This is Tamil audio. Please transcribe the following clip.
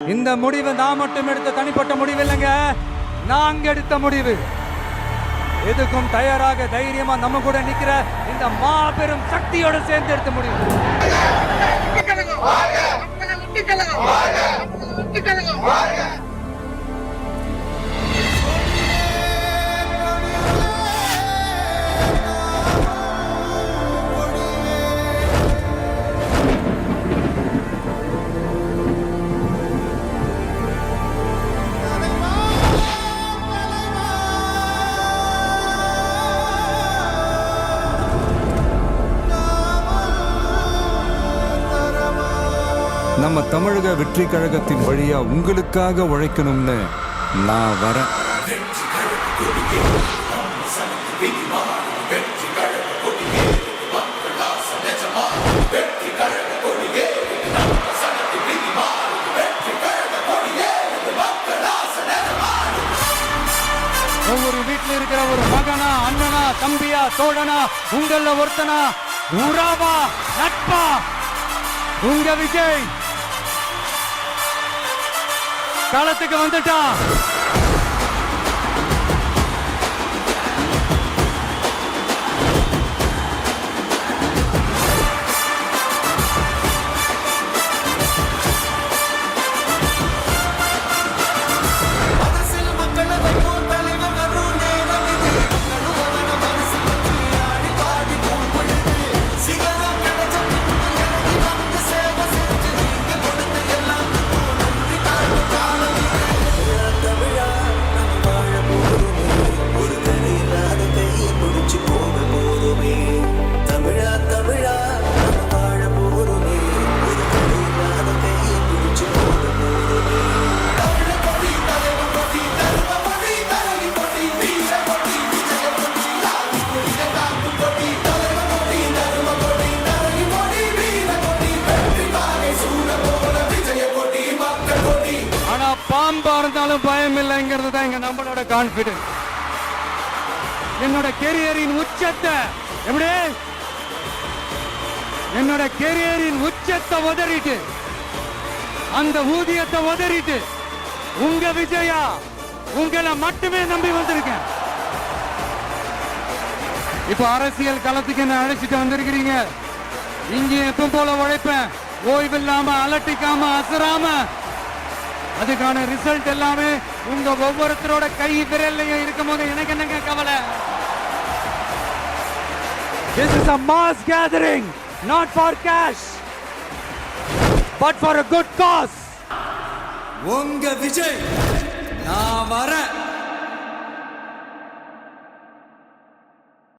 இந்த முடிவு நான் மட்டும் எடுத்த தனிப்பட்ட முடிவு இல்லைங்க, நாங்க எடுத்த முடிவு. எதுக்கும் தயாராக தைரியமா நம்ம கூட நிக்கிற இந்த மாபெரும் சக்தியோட சேர்ந்து எடுத்த முடிவு. நம்ம தமிழக வெற்றி கழகத்தின் வழியா உங்களுக்காக உழைக்கணும்னு நான் வரேன். ஒவ்வொரு வீட்டில் இருக்கிற ஒரு மகனா, அண்ணனா, தம்பியா, தோழனா, உங்கள ஒருத்தனா, உறவா, நட்பா, உங்க விஜய் களத்துக்கு வந்துட்டான். பாம்பா இருந்தாலும் பயம் இல்லைங்கிறது தான் எங்க நம்மளோட கான்பிடன்ஸ். என்னோட கெரியரின் உச்சத்தை எப்படி என்னோட கெரியரின் உச்சத்தை உதறிட்டு, அந்த ஊதியத்தை உதறிட்டு உங்க விஜயா உங்களை மட்டுமே நம்பி வந்திருக்கேன். இப்ப அரசியல் களத்துக்கு என்ன அழைச்சிட்டு வந்திருக்கிறீங்க. இங்க எப்பவும் போல உழைப்பேன், ஓய்வில்லாம, அலட்டிக்காம, அசராம. அதுக்கான ரிசல்ட் எல்லாமே உங்க ஒவ்வொருத்தரோட கை விரல்லையும் இருக்கும் போது எனக்கு என்னங்க கவலை. This is a mass gathering, not for cash, but for a good cause. உங்க விஜய் நான் வரேன்.